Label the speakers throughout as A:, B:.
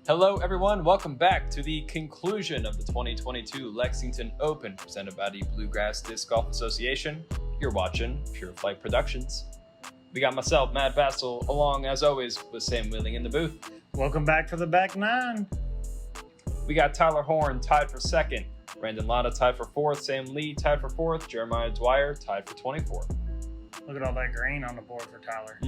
A: Hello everyone, welcome back to the conclusion of the 2022 Lexington Open presented by the Bluegrass Disc Golf Association. You're watching Pure Flight Productions. We got myself, Matt Vassil, along as always with Sam Wheeling in the booth.
B: Welcome back for the back nine.
A: We got Tyler Horne tied for second, Randon Latta tied for fourth, Sam Lee tied for fourth, Jeremiah Dwyer tied for 24th.
B: Look at all that green on the board for Tyler.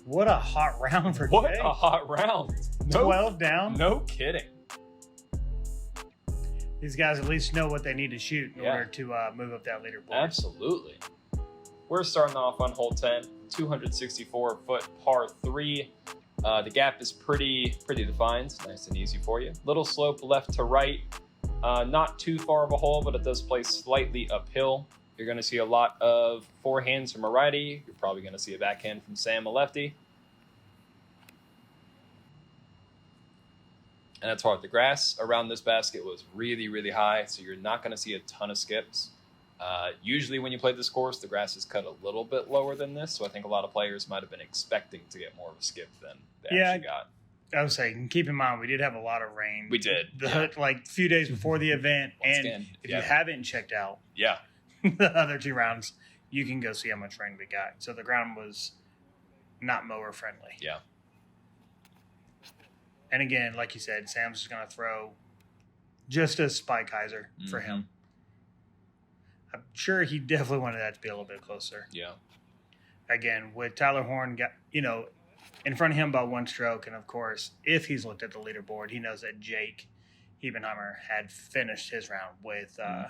B: What a hot round for
A: What
B: today.
A: a hot round.
B: 12 down.
A: No kidding.
B: These guys at least know what they need to shoot in order to move up that leaderboard.
A: Absolutely. We're starting off on hole 10, 264-foot par 3. The gap is pretty defined, nice and easy for you. Little slope left to right. Not too far of a hole, but it does play slightly uphill. You're going to see a lot of forehands from a righty. You're probably going to see a backhand from Sam, a lefty. And that's hard. The grass around this basket was really high, so you're not going to see a ton of skips. Usually when you play this course, the grass is cut a little bit lower than this, so I think a lot of players might have been expecting to get more of a skip than they actually got.
B: I was saying, keep in mind, we did have a lot of rain.
A: We did.
B: Like a few days before the event. If you haven't checked out the other two rounds, you can go see how much rain we got. So the ground was not mower friendly.
A: Yeah.
B: And again, like you said, Sam's just going to throw just a spike hyzer for him. I'm sure he definitely wanted that to be a little bit closer.
A: Yeah.
B: Again, with Tyler Horne, in front of him by one stroke, and of course, if he's looked at the leaderboard, he knows that Jake Hebenheimer had finished his round with a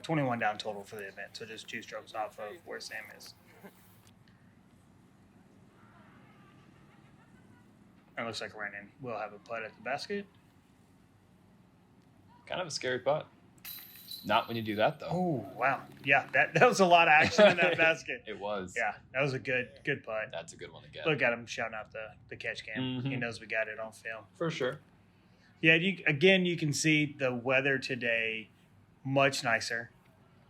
B: 21 down total for the event, so just 2 strokes off of where Sam is. It looks like Randon will have a putt at the basket.
A: Kind of a scary putt. Not when you do that, though.
B: Oh, wow. Yeah, that was a lot of action in that basket.
A: It was.
B: Yeah, that was a good putt.
A: That's a good one to get.
B: Look at him shouting out the catch cam. He knows we got it on film.
A: For sure.
B: Yeah, you can see the weather today much nicer.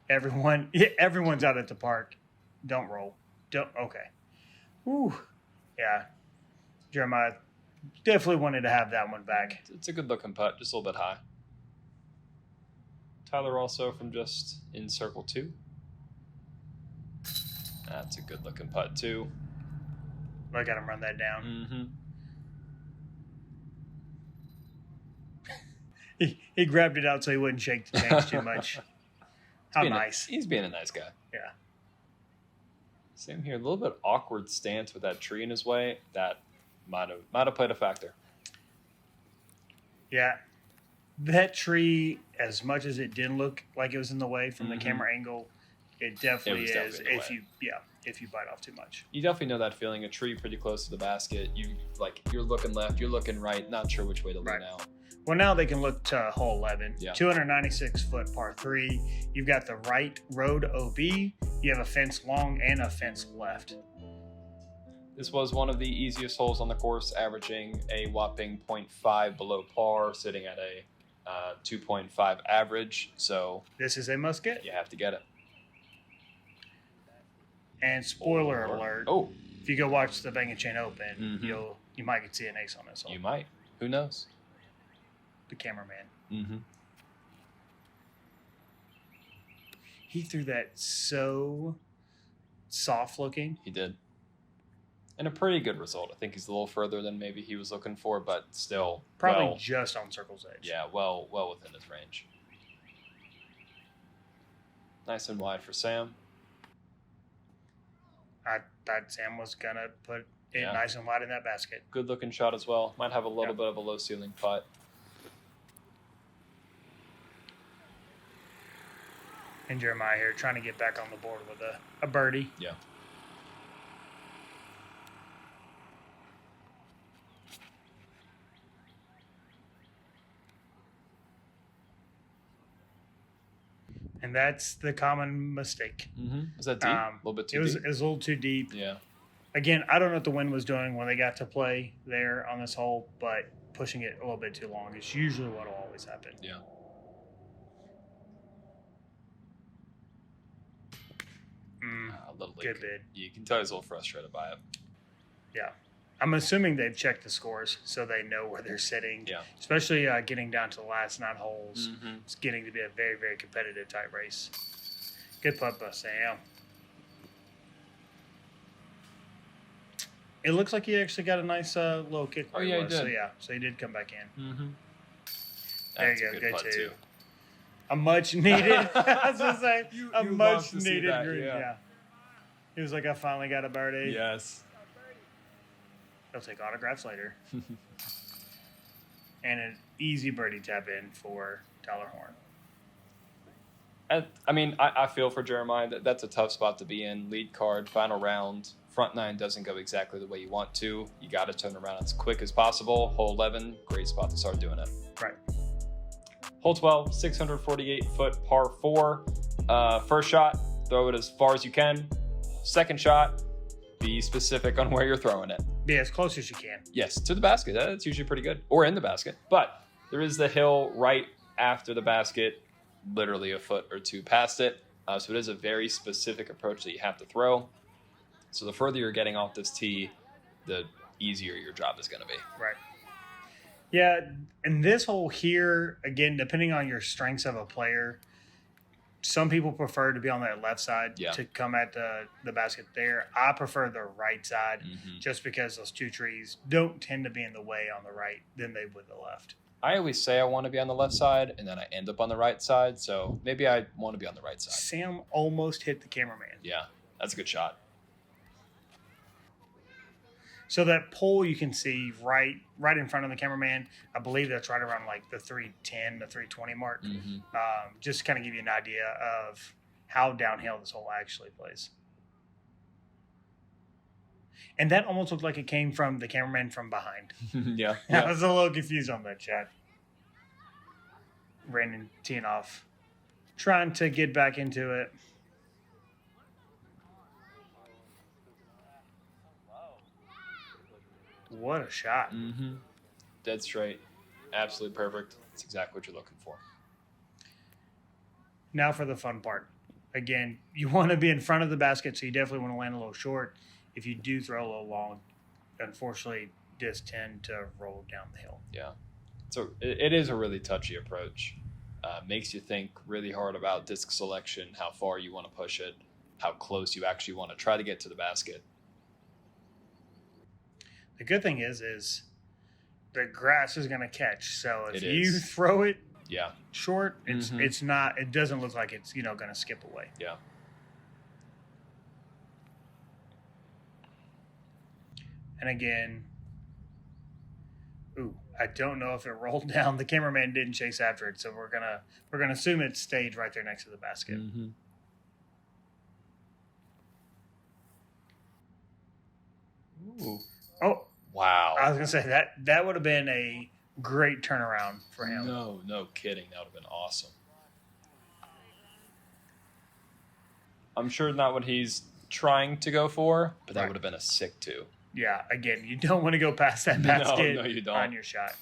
B: Everyone's out at the park. Don't roll. Okay. Whew. Yeah. Jeremiah definitely wanted to have that one back.
A: It's a good looking putt, just a little bit high. Tyler also from just in circle 2. That's a good looking putt too.
B: Look at him run that down. He grabbed it out so he wouldn't shake the chains too much. How nice.
A: He's being a nice guy.
B: Yeah.
A: Same here. A little bit awkward stance with that tree in his way. That might have played a factor.
B: Yeah. That tree, as much as it didn't look like it was in the way from the camera angle, it definitely is if you bite off too much.
A: You definitely know that feeling. A tree pretty close to the basket. You're looking left, you're looking right, not sure which way to lean out.
B: Well, now they can look to hole 11.
A: Yeah.
B: 296-foot par 3. You've got the right road OB. You have a fence long and a fence left.
A: This was one of the easiest holes on the course, averaging a whopping 0.5 below par, sitting at a 2.5 average. So
B: this is a must get.
A: You have to get it.
B: And spoiler alert.
A: Oh,
B: if you go watch the Bang & Chain Open, you might get to see an ace on this hole.
A: You might. Who knows?
B: The cameraman. He threw that so soft looking.
A: He did. And a pretty good result. I think he's a little further than maybe he was looking for, but still.
B: Probably just on circle's edge.
A: Yeah, well within his range. Nice and wide for Sam.
B: I thought Sam was going to put it nice and wide in that basket.
A: Good looking shot as well. Might have a little bit of a low ceiling putt.
B: And Jeremiah here trying to get back on the board with a birdie.
A: Yeah.
B: And that's the common mistake.
A: Was that deep? A little bit too deep?
B: It was a little too deep.
A: Yeah.
B: Again, I don't know what the wind was doing when they got to play there on this hole, but pushing it a little bit too long is usually what will always happen.
A: Yeah. A little
B: good bid.
A: You can tell he's a little frustrated by it.
B: Yeah. I'm assuming they've checked the scores so they know where they're sitting.
A: Yeah.
B: Especially getting down to the last 9 holes.
A: Mm-hmm.
B: It's getting to be a very, very competitive type race. Good putt by Sam. It looks like he actually got a nice little kick.
A: Oh, yeah, he did.
B: So he did come back in.
A: Mm-hmm.
B: There you go. Good too. A much needed, I was going to say, a much needed green. Yeah. He was like, I finally got a birdie.
A: Yes.
B: He'll take autographs later. And an easy birdie tap in for Tyler Horne.
A: I mean, I feel for Jeremiah. That's a tough spot to be in. Lead card, final round. Front 9 doesn't go exactly the way you want to. You got to turn around as quick as possible. Hole 11, great spot to start doing it.
B: Right.
A: Hole 12, 648-foot par 4. First shot, throw it as far as you can. Second shot, be specific on where you're throwing it.
B: Be as close as you can.
A: Yes, to the basket. That's usually pretty good. Or in the basket. But there is the hill right after the basket, literally a foot or two past it. So it is a very specific approach that you have to throw. So the further you're getting off this tee, the easier your job is going to be.
B: Right. Yeah, and this hole here, again, depending on your strengths of a player, some people prefer to be on that left side to come at the basket there. I prefer the right side just because those 2 trees don't tend to be in the way on the right than they would the left.
A: I always say I want to be on the left side, and then I end up on the right side, so maybe I want to be on the right side.
B: Sam almost hit the cameraman.
A: Yeah, that's a good shot.
B: So that pole you can see right in front of the cameraman, I believe that's right around like the 310 to 320 mark. Just to kind of give you an idea of how downhill this hole actually plays. And that almost looked like it came from the cameraman from behind.
A: Yeah.
B: I was a little confused on that shot. Randon teeing off, trying to get back into it. What a shot.
A: Dead straight. Absolutely perfect. That's exactly what you're looking for.
B: Now for the fun part. Again, you want to be in front of the basket, so you definitely want to land a little short. If you do throw a little long, unfortunately, discs tend to roll down the hill.
A: Yeah. So it is a really touchy approach. Makes you think really hard about disc selection, how far you want to push it, how close you actually want to try to get to the basket.
B: The good thing is the grass is going to catch. So if you throw it short, it's not. It doesn't look like it's going to skip away.
A: Yeah.
B: And again, I don't know if it rolled down. The cameraman didn't chase after it, so we're gonna assume it stayed right there next to the basket.
A: Ooh.
B: Oh.
A: Wow.
B: I was going to say that would have been a great turnaround for him.
A: No kidding. That would have been awesome. I'm sure not what he's trying to go for, but that would have been a sick 2.
B: Yeah, again, you don't want to go past that basket
A: no, you don't.
B: on your shot.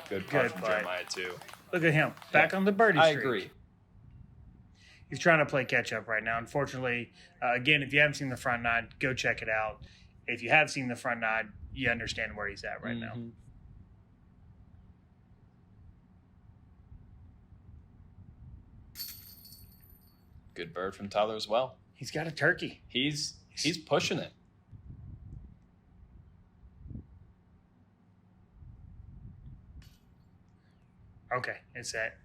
A: Good putt from Jeremiah, too.
B: Look at him. Back on the birdie streak.
A: I agree.
B: He's trying to play catch-up right now. Unfortunately, again, if you haven't seen the front 9, go check it out. If you have seen the front 9, you understand where he's at right now.
A: Good bird from Tyler as well.
B: He's got a turkey.
A: He's pushing it.
B: Okay, it's that.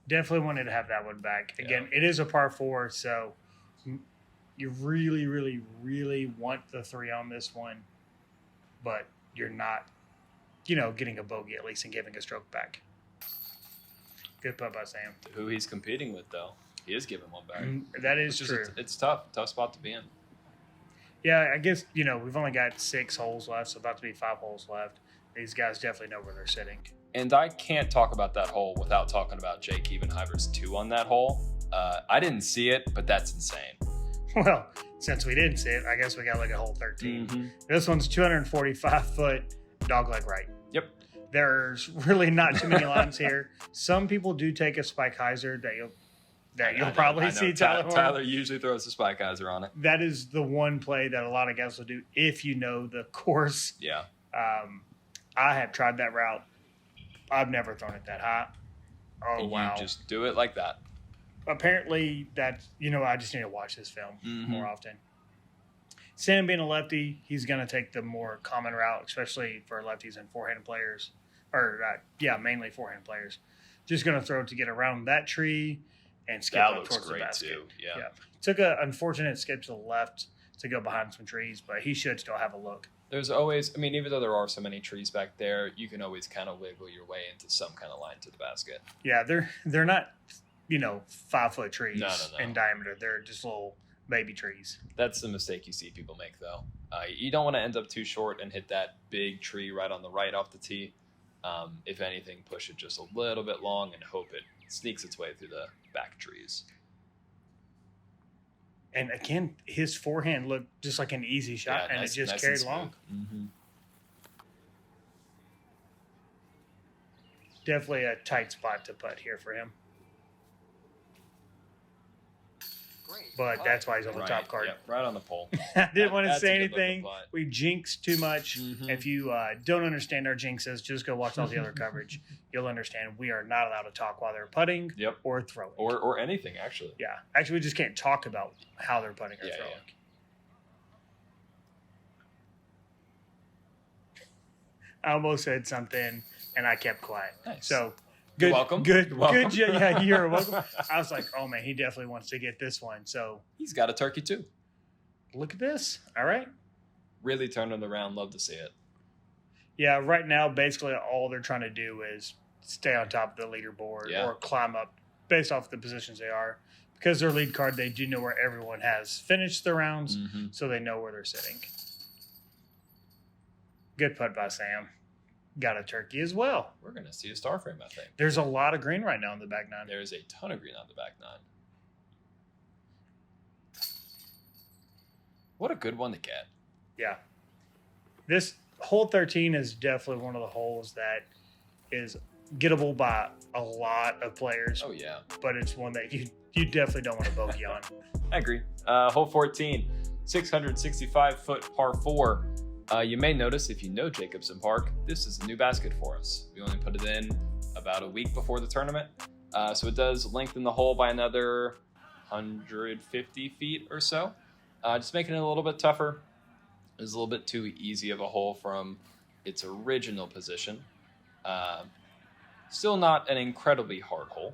B: Definitely wanted to have that one back. Again, it is a par 4, so you really, really, really want the 3 on this one, but you're not, getting a bogey at least and giving a stroke back. Good putt by Sam.
A: Who he's competing with, though, he is giving one back.
B: That is true.
A: It's tough spot to be in.
B: Yeah, I guess, we've only got 6 holes left, so about to be 5 holes left. These guys definitely know where they're sitting.
A: And I can't talk about that hole without talking about Jake Ebenheimer's 2 on that hole. I didn't see it, but that's insane.
B: Well, since we didn't see it, I guess we got to look at hole 13. This one's 245-foot dogleg right.
A: Yep.
B: There's really not too many lines here. Some people do take a spike hyzer that that you'll probably see Tyler Horne.
A: Tyler usually throws the spike geyser on it.
B: That is the one play that a lot of guys will do if you know the course.
A: Yeah.
B: I have tried that route. I've never thrown it that high. Oh,
A: and
B: wow.
A: You just do it like that.
B: Apparently, that's, I just need to watch this film more often. Sam being a lefty, he's going to take the more common route, especially for lefties and forehand players. Mainly forehand players. Just going to throw it to get around that tree and skip up towards the basket.
A: Too. Yeah.
B: Took an unfortunate skip to the left to go behind some trees, but he should still have a look.
A: There's always, even though there are so many trees back there, you can always kind of wiggle your way into some kind of line to the basket.
B: Yeah, they're not, 5-foot trees
A: No.
B: in diameter. They're just little baby trees.
A: That's the mistake you see people make, though. You don't want to end up too short and hit that big tree right on the right off the tee. If anything, push it just a little bit long and hope it sneaks its way through the back trees.
B: And again, his forehand looked just like an easy shot, and it just carried along.
A: Mm-hmm.
B: Definitely a tight spot to putt here for him. But that's why he's on the top card.
A: Yep, right on the pole.
B: I didn't want to say
A: a good
B: anything.
A: looking putt.
B: We jinxed too much.
A: Mm-hmm.
B: If you don't understand our jinxes, just go watch all the other coverage. You'll understand we are not allowed to talk while they're putting or throwing.
A: Or anything, actually.
B: Yeah. Actually, we just can't talk about how they're putting or throwing. I almost said something, and I kept quiet.
A: Nice.
B: So,
A: You're welcome.
B: Good.
A: You're welcome.
B: Good. Yeah, you're welcome. I was like, oh, man, he definitely wants to get this one. So
A: He's got a turkey, too.
B: look at this. All right.
A: Really turning around. Love to see it.
B: Yeah, right now, basically all they're trying to do is stay on top of the leaderboard or climb up based off the positions they are. Because their lead card, they do know where everyone has finished the rounds, so they know where they're sitting. Good putt by Sam. Got a turkey as well.
A: We're going to see a star frame, I think.
B: There's a lot of green right now in the back nine.
A: There is a ton of green on the back nine. What a good one to get.
B: Yeah. This hole 13 is definitely one of the holes that is gettable by a lot of players.
A: Oh, yeah.
B: But it's one that you definitely don't want to bogey on.
A: I agree. Hole 14, 665-foot par 4. You may notice, if you know Jacobson Park, this is a new basket for us. We only put it in about a week before the tournament. So it does lengthen the hole by another 150 feet or so. Just making it a little bit tougher. It's a little bit too easy of a hole from its original position. Still not an incredibly hard hole,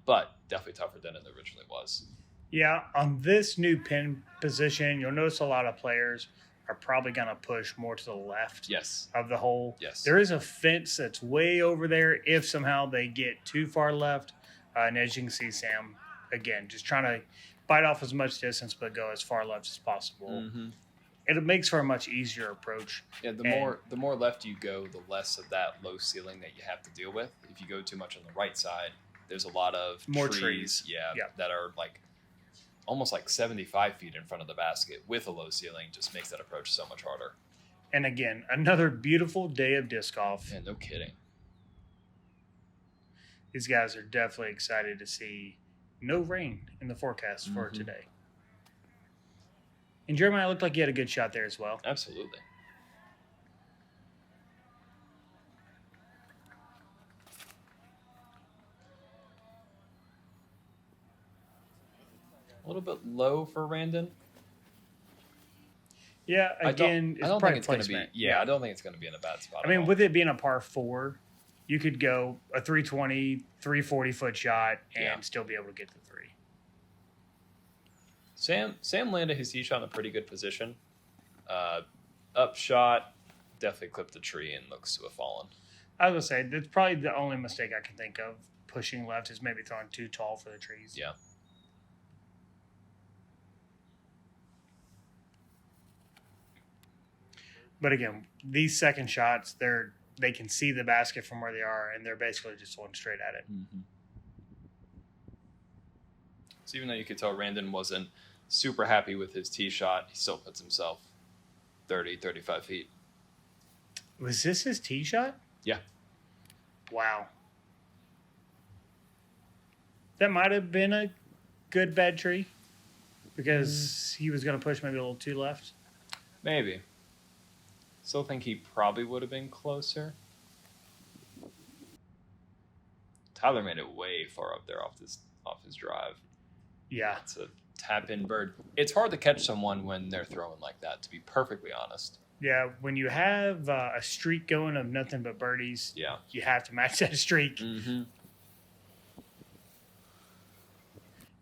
A: but definitely tougher than it originally was.
B: Yeah, on this new pin position, you'll notice a lot of players are probably going to push more to the left of the hole.
A: Yes.
B: There is a fence that's way over there if somehow they get too far left. And as you can see, Sam, again, just trying to bite off as much distance but go as far left as possible.
A: Mm-hmm.
B: It makes for a much easier approach.
A: Yeah, the more left you go, the less of that low ceiling that you have to deal with. If you go too much on the right side, there's a lot of
B: more
A: trees. That are like almost like 75 feet in front of the basket with a low ceiling. Just makes that approach so much harder.
B: And again, another beautiful day of disc golf.
A: Yeah, no kidding.
B: These guys are definitely excited to see no rain in the forecast for today. And Jeremiah looked like he had a good shot there as well.
A: Absolutely. A little bit low for Randon.
B: Yeah, again,
A: I don't think it's going to be. I don't think it's going to be in a bad spot.
B: I mean, with it being a par 4, you could go a 320, 340-foot shot and still be able to get the 3.
A: Sam landed his tee shot in a pretty good position. Up shot, definitely clipped the tree and looks to have fallen.
B: I was going to say, that's probably the only mistake I can think of pushing left is maybe throwing too tall for the trees.
A: Yeah.
B: But again, these second shots, they can see the basket from where they are, and they're basically just going straight at it.
A: Mm-hmm. So even though you could tell Randon wasn't super happy with his tee shot, he still puts himself 30, 35 feet.
B: Was this his tee shot?
A: Yeah.
B: Wow. That might have been a good bad tree because he was going to push maybe a little too left.
A: Maybe. Still think he probably would have been closer. Tyler made it way far up there off his drive.
B: Yeah.
A: It's a tap-in bird. It's hard to catch someone when they're throwing like that, to be perfectly honest.
B: Yeah, when you have a streak going of nothing but birdies, you have to match that streak.
A: Mm-hmm.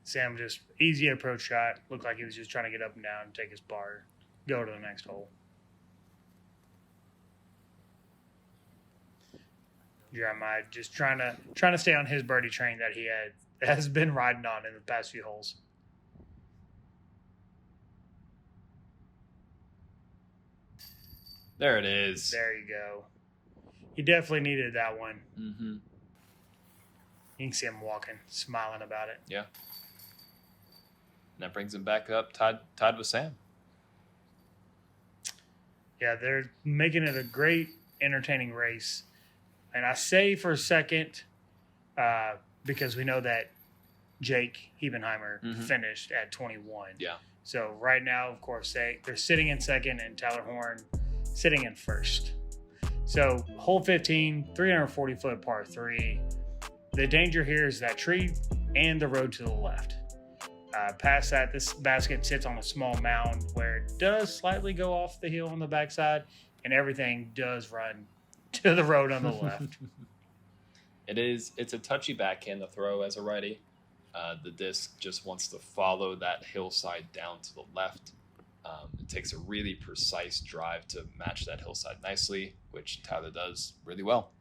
B: Sam just easy approach shot. Looked like he was just trying to get up and down and take his par, go to the next hole. Jeremiah just trying to stay on his birdie train that he has been riding on in the past few holes.
A: There it is.
B: There you go. He definitely needed that one.
A: Mm-hmm.
B: You can see him walking, smiling about it.
A: Yeah. And that brings him back up, tied with Sam.
B: Yeah, they're making it a great, entertaining race. And I say for a second, because we know that Jake Hebenheimer finished at 21.
A: Yeah.
B: So right now, of course, they're sitting in second and Tyler Horne sitting in first. So hole 15, 340-foot par 3. The danger here is that tree and the road to the left. Past that, this basket sits on a small mound where it does slightly go off the hill on the backside, and everything does run to the road on the left.
A: It's a touchy backhand to throw as a righty. The disc just wants to follow that hillside down to the left. It takes a really precise drive to match that hillside nicely, which Tyler does really well.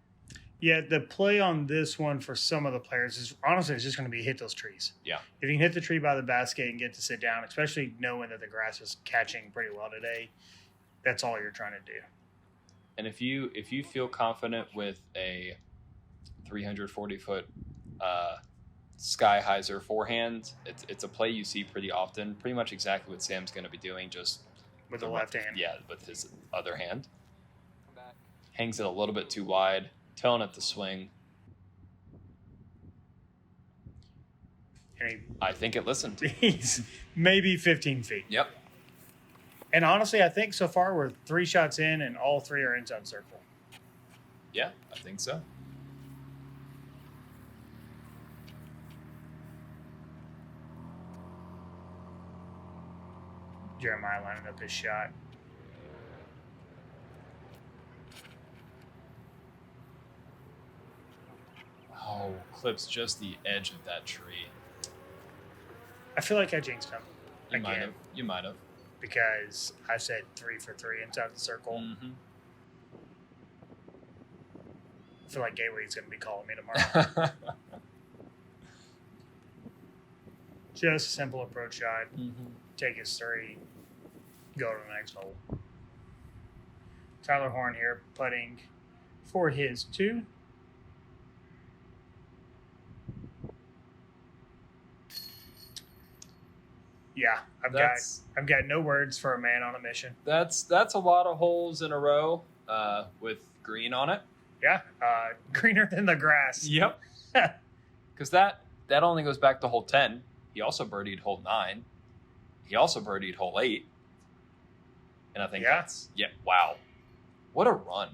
B: Yeah, the play on this one for some of the players is honestly it's just going to be hit those trees.
A: Yeah.
B: If you can hit the tree by the basket and get to sit down, especially knowing that the grass is catching pretty well today, that's all you're trying to do.
A: And if you feel confident with a 340-foot sky hyzer forehand, it's a play you see pretty often. Pretty much exactly what Sam's going to be doing, just
B: with the left hand.
A: Yeah, with his other hand. Hangs it a little bit too wide, telling it to swing. I think it listened.
B: He's maybe 15 feet.
A: Yep.
B: And honestly, I think so far we're 3 shots in and all 3 are inside circle.
A: Yeah, I think so.
B: Jeremiah lining up his shot.
A: Oh, clips just the edge of that tree.
B: I feel like I jinxed him.
A: You might have.
B: Because I said 3 for 3 inside the circle.
A: Mm-hmm.
B: I feel like Gateway's going to be calling me tomorrow. Just a simple approach shot. Take his 3. Go to the next hole. Tyler Horne here putting for his 2. Yeah, I've got no words for a man on a mission.
A: That's a lot of holes in a row with green on it.
B: Yeah, greener than the grass.
A: Yep. Because that only goes back to hole 10. He also birdied hole 9. He also birdied hole 8. And I think wow. What a run.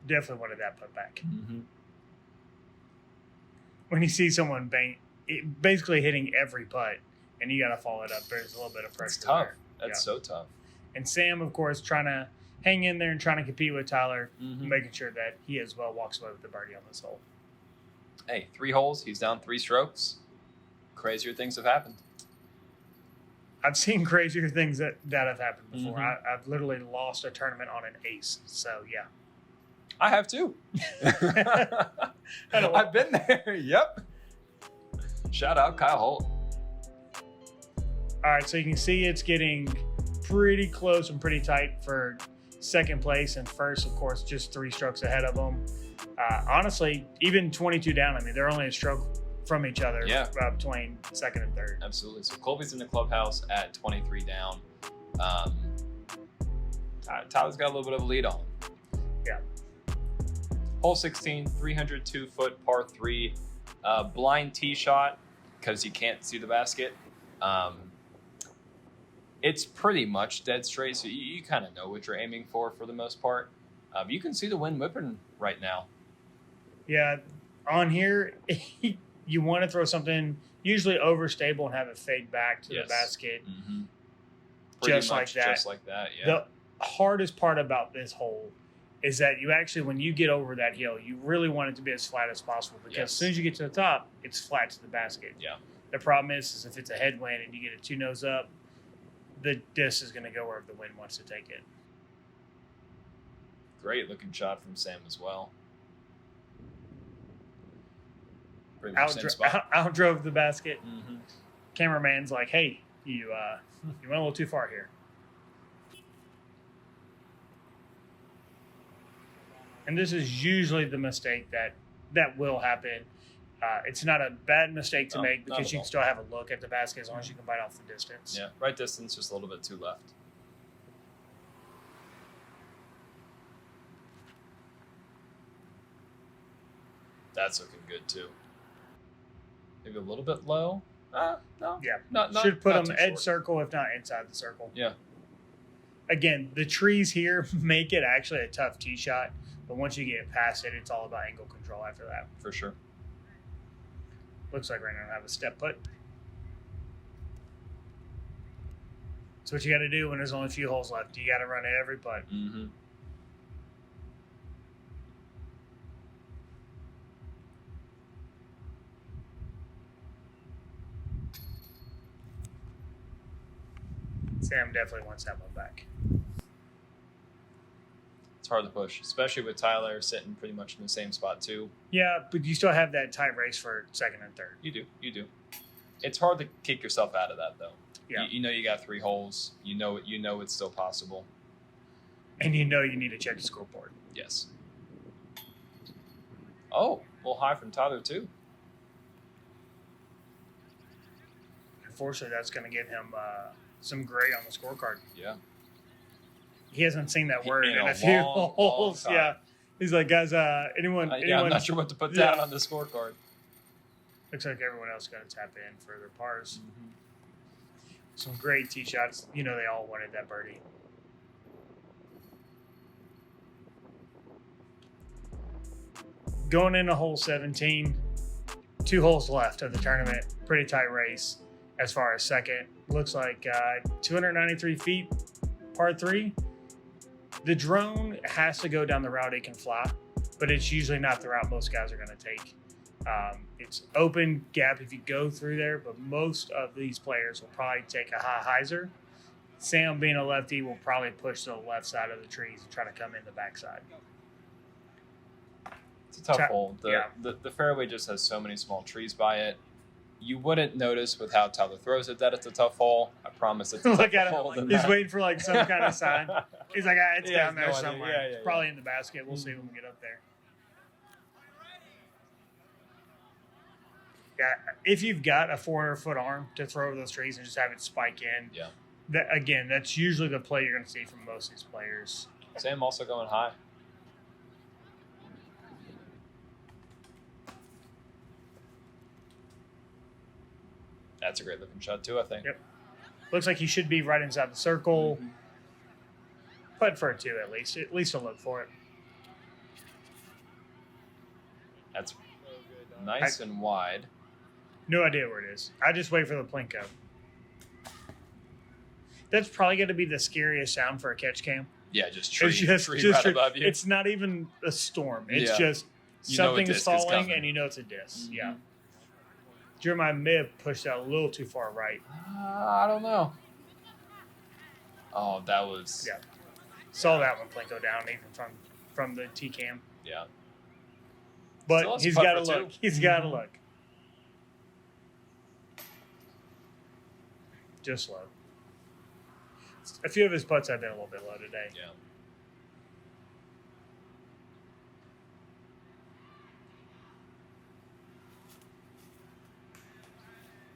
B: Definitely wanted that put back. When you see someone basically hitting every putt and you got to follow it up, there's a little bit of pressure.
A: It's tough.
B: There.
A: That's so tough.
B: And Sam, of course, trying to hang in there and trying to compete with Tyler, making sure that he as well walks away with the birdie on this hole.
A: Hey, 3 holes. He's down 3 strokes. Crazier things have happened.
B: I've seen crazier things that have happened before. I've literally lost a tournament on an ace. So, yeah.
A: I have too. I've been there. Yep. Shout out Kyle Holt.
B: All right, so you can see it's getting pretty close and pretty tight for second place, and first, of course, just 3 strokes ahead of them. Honestly, even 22 down, I mean, they're only a stroke from each other between second and third.
A: Absolutely. So Colby's in the clubhouse at 23 down. Tyler's got a little bit of a lead on.
B: Yeah.
A: Hole 16, 302 foot par 3, blind tee shot because you can't see the basket. It's pretty much dead straight, so you kind of know what you're aiming for the most part. You can see the wind whipping right now.
B: Yeah, on here, you want to throw something usually overstable and have it fade back to the basket.
A: Mm-hmm.
B: Just like that.
A: Just like that, yeah.
B: The hardest part about this hole is that you actually, when you get over that hill, you really want it to be as flat as possible because as soon as you get to the top, it's flat to the basket.
A: Yeah.
B: The problem is if it's a headwind and you get it 2 nose up, the disc is going to go wherever the wind wants to take it.
A: Great looking shot from Sam as well. Pretty much same spot.
B: Outdrove the basket.
A: Mm-hmm.
B: Cameraman's like, hey, you went a little too far here. And this is usually the mistake that will happen. It's not a bad mistake to make because you can still have a look at the basket as long as you can bite off the distance.
A: Yeah, right distance, just a little bit too left. That's looking good too. Maybe a little bit low. No.
B: Yeah. Should put them edge circle, if not inside the circle.
A: Yeah.
B: Again, the trees here make it actually a tough tee shot, but once you get past it, it's all about angle control after that.
A: For sure.
B: Looks like Randon will have a step put. That's what you got to do when there's only a few holes left. You got to run every putt.
A: Mm-hmm.
B: Sam definitely wants that one back.
A: It's hard to push, especially with Tyler sitting pretty much in the same spot too.
B: Yeah, but you still have that tight race for second and third.
A: You do. It's hard to kick yourself out of that though.
B: Yeah.
A: You know you got 3 holes. You know it's still possible.
B: And you know you need to check the scoreboard.
A: Yes. Oh, a little high from Tyler too.
B: Unfortunately, that's going to give him some gray on the scorecard.
A: Yeah.
B: He hasn't seen that word in a few
A: long,
B: holes.
A: long time.
B: Yeah. He's like, guys, anyone?
A: I'm not sure what to put down on the scorecard.
B: Looks like everyone else got to tap in for their pars.
A: Mm-hmm.
B: Some great tee shots. You know they all wanted that birdie. Going into hole 17, 2 holes left of the tournament. Pretty tight race as far as second. Looks like 293 feet, par 3. The drone has to go down the route it can fly, but it's usually not the route most guys are going to take. It's open gap if you go through there, but most of these players will probably take a high hyzer. Sam, being a lefty, will probably push to the left side of the trees and try to come in the backside.
A: It's a tough hole. The fairway just has so many small trees by it. You wouldn't notice with how Tyler throws it that it's a tough hole. I promise it's a
B: Look
A: tough
B: at
A: hole.
B: him. He's waiting for like some kind of sign. He's like, it's down there somewhere.
A: Yeah,
B: it's probably in the basket. We'll see when we get up there. Yeah, if you've got a 400-foot arm to throw over those trees and just have it spike in, that's usually the play you're going to see from most of these players.
A: Sam also going high. That's a great looking shot too, I think.
B: Yep. Looks like he should be right inside the circle. Mm-hmm. Putt for a 2 at least. At least a look for it.
A: That's nice and wide.
B: No idea where it is. I just wait for the Plinko. That's probably going to be the scariest sound for a catch cam.
A: Yeah, just tree right above you.
B: It's not even a storm. It's just something is falling and you know it's a disc. Mm-hmm. Yeah. Jeremiah may have pushed out a little too far right.
A: I don't know. Oh, that was...
B: Yeah. Saw that one Plinko down even from the T-cam.
A: Yeah.
B: But he's got to look. He's got to look. Just low. A few of his putts have been a little bit low today.
A: Yeah.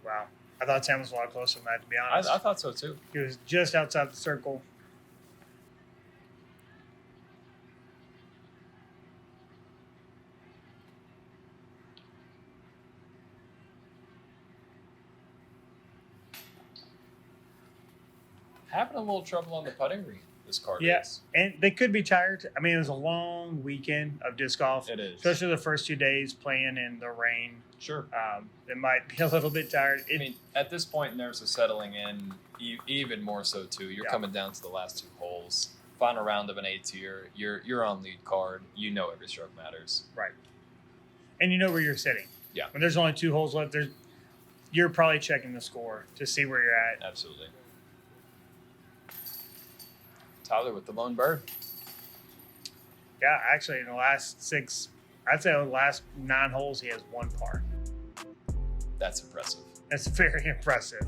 B: Wow. I thought Sam was a lot closer than that, to be honest.
A: I thought so, too.
B: He was just outside the circle.
A: having a little trouble on the putting green. This card
B: is. And they could be tired. I mean, it was a long weekend of disc golf.
A: It is.
B: Especially the first 2 days playing in the rain.
A: Sure.
B: They might be a little bit tired.
A: I mean, at this point, nerves are settling in even more so, too. You're coming down to the last 2 holes. Final round of an A tier. You're on lead card. You know every stroke matters.
B: Right. And you know where you're sitting.
A: Yeah.
B: When there's only 2 holes left, you're probably checking the score to see where you're at.
A: Absolutely. Tyler with the lone bird.
B: Yeah, actually, in the last 6, I'd say the last 9 holes, he has 1 par.
A: That's impressive.
B: That's very impressive.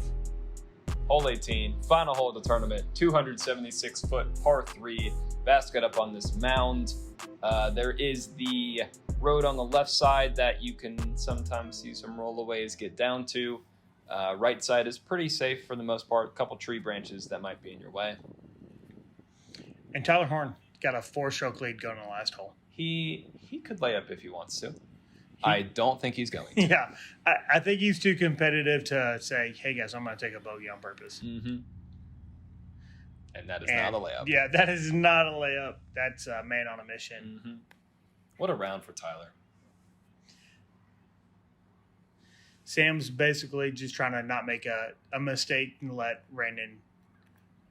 A: Hole 18, final hole of the tournament, 276-foot par 3. Basket up on this mound. There is the road on the left side that you can sometimes see some rollaways get down to. Right side is pretty safe for the most part. A couple tree branches that might be in your way.
B: And Tyler Horne got a 4-stroke lead going in the last hole.
A: He could lay up if he wants to. I don't think he's going to.
B: Yeah, I think he's too competitive to say, hey, guys, I'm going to take a bogey on purpose.
A: Mm-hmm. And that is not a layup.
B: Yeah, that is not a layup. That's a man on a mission.
A: Mm-hmm. What a round for Tyler.
B: Sam's basically just trying to not make a mistake and let Randon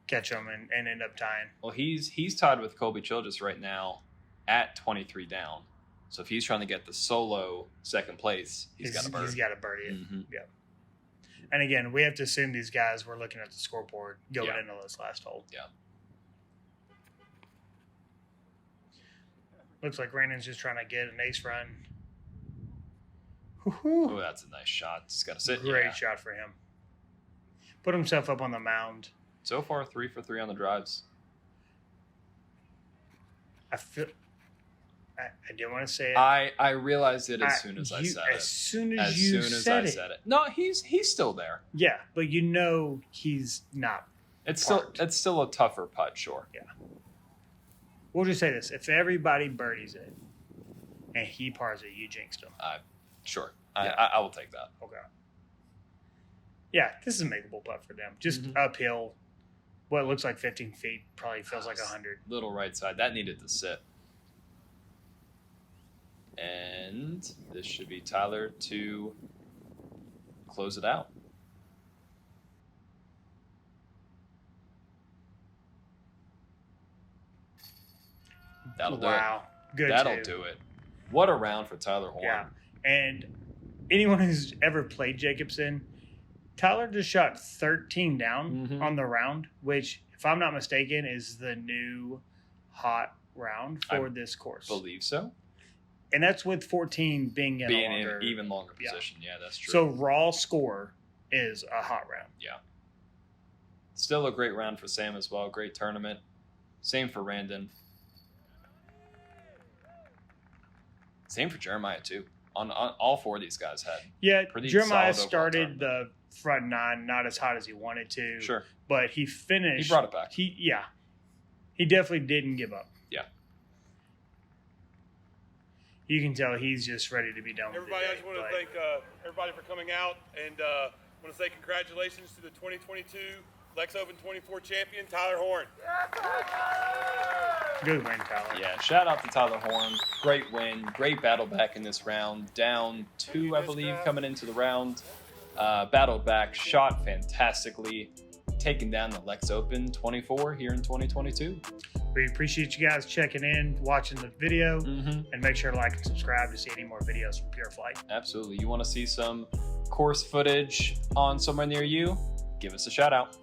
B: catch him and end up tying.
A: Well, he's tied with Colby Childress right now at 23 down. So if he's trying to get the solo second place, he's got a birdie.
B: He's got to birdie it.
A: Mm-hmm.
B: Yeah. And again, we have to assume these guys were looking at the scoreboard going into this last hole.
A: Yeah.
B: Looks like Randon's just trying to get an ace run.
A: Oh, that's a nice shot. Just got to sit.
B: Great shot for him. Put himself up on the mound.
A: So far, 3 for 3 on the drives.
B: I didn't want to say it.
A: I realized it as soon as I said it.
B: As soon as you said it.
A: No, he's still there.
B: Yeah, but you know he's not.
A: It's still a tougher putt, sure.
B: Yeah. We'll just say this: if everybody birdies it and he pars it, you jinxed him.
A: Sure.
B: Yeah.
A: I will take that.
B: Okay. Yeah, this is a makeable putt for them. Just uphill, what looks like 15 feet probably feels like 100.
A: Little right side that needed to sit. And this should be Tyler to close it out. That'll do it.
B: Wow. Good.
A: That'll do it. What a round for Tyler Horne.
B: Yeah. And anyone who's ever played Jacobson, Tyler just shot 13 down on the round, which, if I'm not mistaken, is the new hot round for this course.
A: Believe so.
B: And that's with 14 being in
A: an even longer position. Yeah, that's true.
B: So raw score is a hot round.
A: Yeah. Still a great round for Sam as well. Great tournament. Same for Randon. Same for Jeremiah too. On all 4 of these guys had.
B: Yeah, Jeremiah
A: solid
B: started the front 9 not as hot as he wanted to.
A: Sure.
B: But he finished.
A: He brought it back.
B: He definitely didn't give up.
A: Yeah.
B: You can tell he's just ready to be done with
C: everybody. I just want to thank everybody for coming out, and want to say congratulations to the 2022 Lex Open 24 champion, Tyler Horne.
B: Good win, Tyler.
A: Yeah, shout out to Tyler Horne. Great win. Great battle back in this round. Down 2, I believe, coming into the round. Battled back, shot fantastically. Taking down the Lex Open 24 here in 2022.
B: We appreciate you guys checking in, watching the video, and make sure to like and subscribe to see any more videos from Pure Flight.
A: Absolutely. You want to see some course footage on somewhere near you? Give us a shout out.